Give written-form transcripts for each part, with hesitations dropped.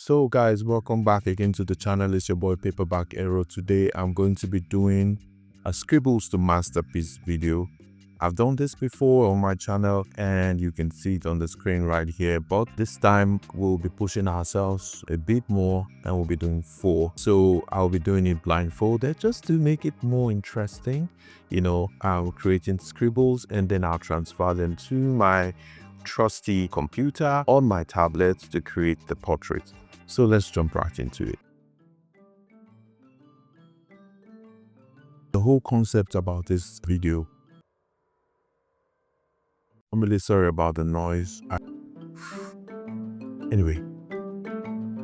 So guys, welcome back again to the channel. It's your boy Paperback Arrow. Today I'm going to be doing a scribbles to masterpiece video. I've done this before on my channel and you can see it on the screen right here, but this time we'll be pushing ourselves a bit more and we'll be doing 4. So I'll be doing it blindfolded just to make it more interesting. I'm creating scribbles and then I'll transfer them to my trusty computer on my tablet to create the portrait. So let's jump right into it. The whole concept about this video, I'm really sorry about the noise. Anyway,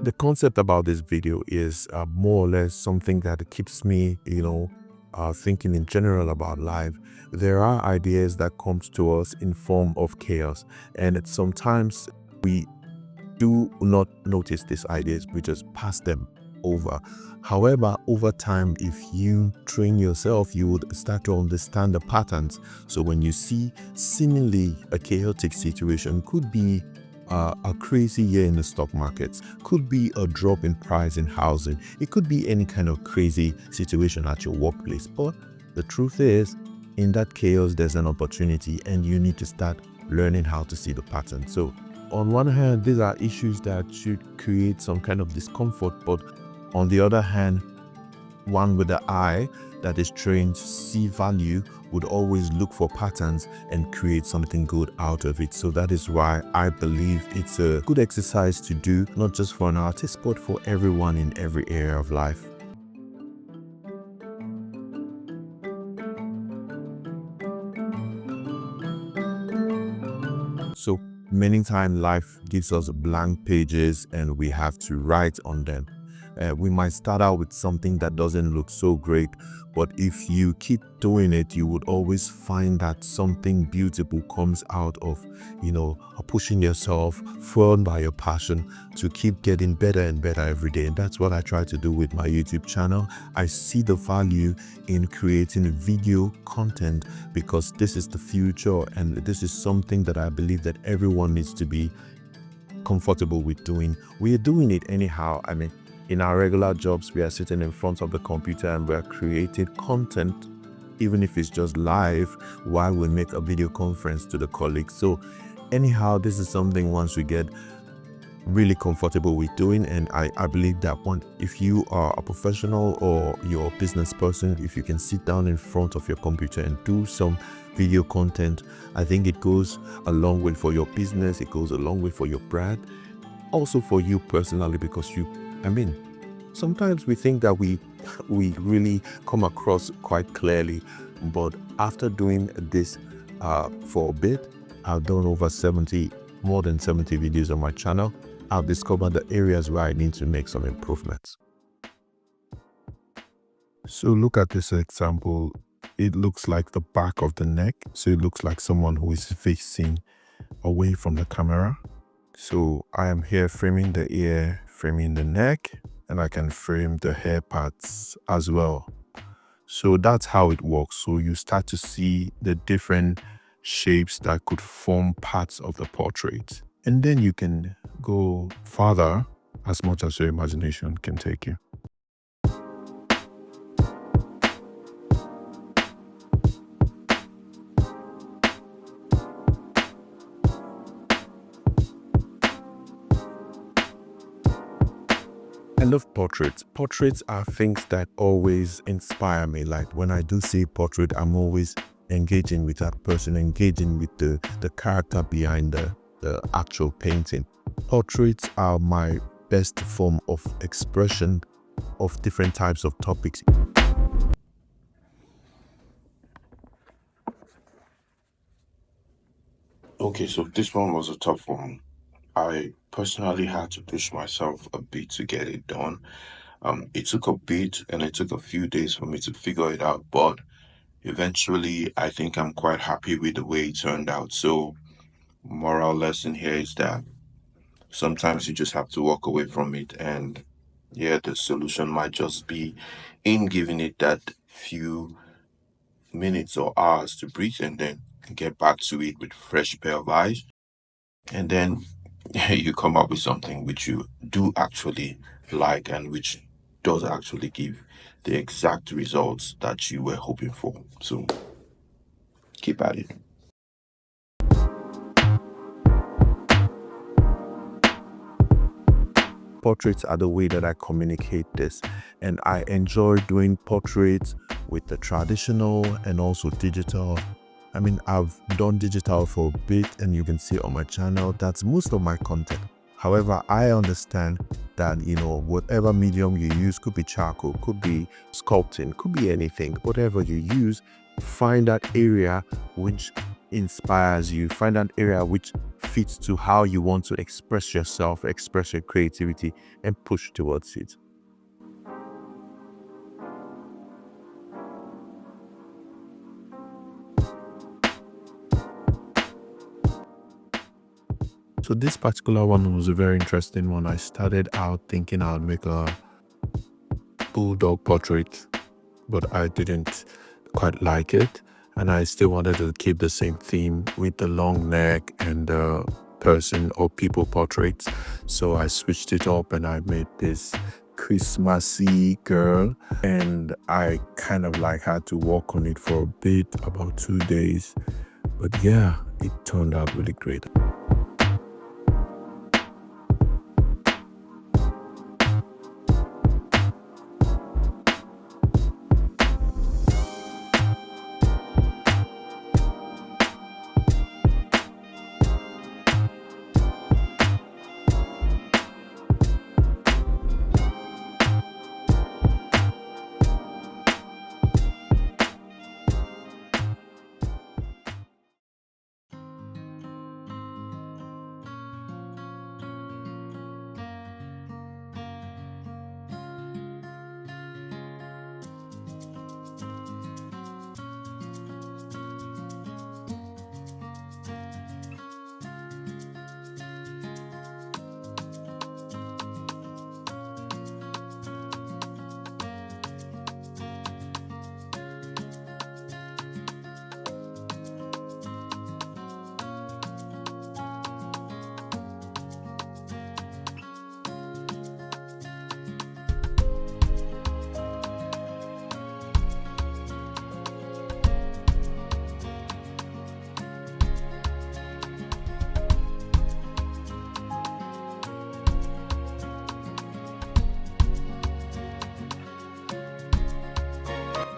the concept about this video is more or less something that keeps me, thinking in general about life. There are ideas that comes to us in form of chaos, and sometimes we do not notice these ideas, we just pass them over. However, over time, if you train yourself, you would start to understand the patterns. So when you see seemingly a chaotic situation, could be a crazy year in the stock markets, could be a drop in price in housing, it could be any kind of crazy situation at your workplace. But the truth is, in that chaos, there's an opportunity and you need to start learning how to see the pattern. So on one hand, these are issues that should create some kind of discomfort, but on the other hand, one with the eye that is trained to see value would always look for patterns and create something good out of it. So that is why I believe it's a good exercise to do, not just for an artist, but for everyone in every area of life. So many times life gives us blank pages and we have to write on them. We might start out with something that doesn't look so great, but if you keep doing it, you would always find that something beautiful comes out of, pushing yourself, fueled by your passion to keep getting better and better every day. And that's what I try to do with my YouTube channel. I see the value in creating video content because this is the future and this is something that I believe that everyone needs to be comfortable with doing. We are doing it anyhow. In our regular jobs, we are sitting in front of the computer and we are creating content, even if it's just live, while we make a video conference to the colleagues. So anyhow, this is something once we get really comfortable with doing, and I believe that if you are a professional or you're a business person, if you can sit down in front of your computer and do some video content, I think it goes a long way for your business, it goes a long way for your brand, also for you personally, because sometimes we think that we really come across quite clearly, but after doing this for a bit, I've done more than 70 videos on my channel. I've discovered the areas where I need to make some improvements. So look at this example. It looks like the back of the neck. So it looks like someone who is facing away from the camera. So I am here framing the ear, framing the neck, and I can frame the hair parts as well. So that's how it works. So you start to see the different shapes that could form parts of the portrait. And then you can go further as much as your imagination can take you. I love portraits. Portraits are things that always inspire me. Like when I do see a portrait, I'm always engaging with that person, engaging with the character behind the actual painting. Portraits are my best form of expression of different types of topics. Okay, so this one was a tough one. I personally had to push myself a bit to get it done. It took a bit and it took a few days for me to figure it out, but eventually I think I'm quite happy with the way it turned out. So, moral lesson here is that sometimes you just have to walk away from it, and yeah, the solution might just be in giving it that few minutes or hours to breathe and then get back to it with fresh pair of eyes. And then you come up with something which you do actually like and which does actually give the exact results that you were hoping for. So keep at it. Portraits are the way that I communicate this, and I enjoy doing portraits with the traditional and also digital. I mean, I've done digital for a bit, and you can see on my channel that's most of my content. However, I understand that, you know, whatever medium you use, could be charcoal, could be sculpting, could be anything, whatever you use, find that area which inspires you, find that area which fits to how you want to express yourself, express your creativity, and push towards it. So this particular one was a very interesting one. I started out thinking I'd make a bulldog portrait, but I didn't quite like it, and I still wanted to keep the same theme with the long neck and the person or people portraits. So I switched it up and I made this Christmassy girl, and I kind of like had to work on it for a bit, about 2 days, but yeah, it turned out really great.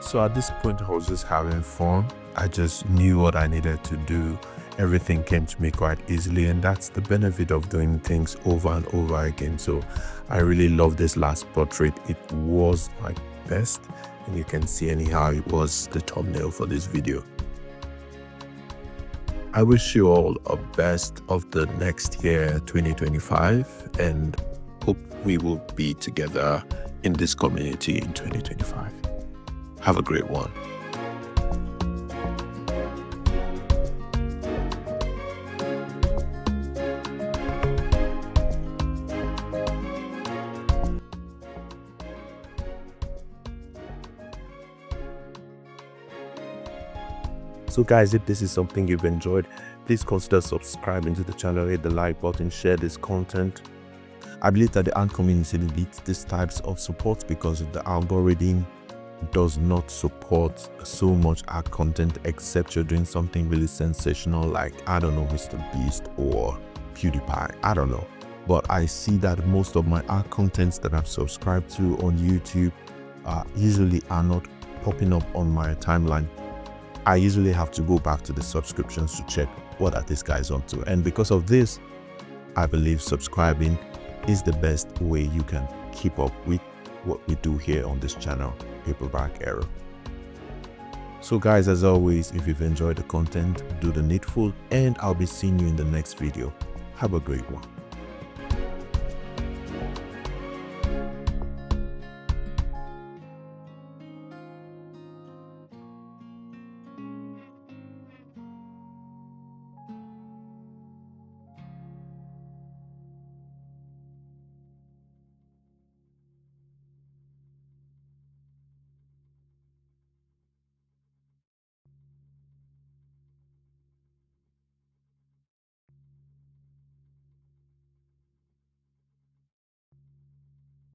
So at this point, I was just having fun. I just knew what I needed to do. Everything came to me quite easily, and that's the benefit of doing things over and over again. So I really love this last portrait. It was my best, and you can see anyhow it was the thumbnail for this video. I wish you all a best of the next year, 2025, and hope we will be together in this community in 2025. Have a great one. So guys, if this is something you've enjoyed, please consider subscribing to the channel, hit the like button, share this content. I believe that the art community needs these types of support because the algorithm does not support so much art content except you're doing something really sensational like, I don't know, Mr. Beast or PewDiePie, I don't know. But I see that most of my art contents that I've subscribed to on YouTube usually are not popping up on my timeline. I usually have to go back to the subscriptions to check what are these guys up to, and because of this, I believe subscribing is the best way you can keep up with what we do here on this channel, Paperback Era. So guys, as always, if you've enjoyed the content, do the needful, and I'll be seeing you in the next video. Have a great one.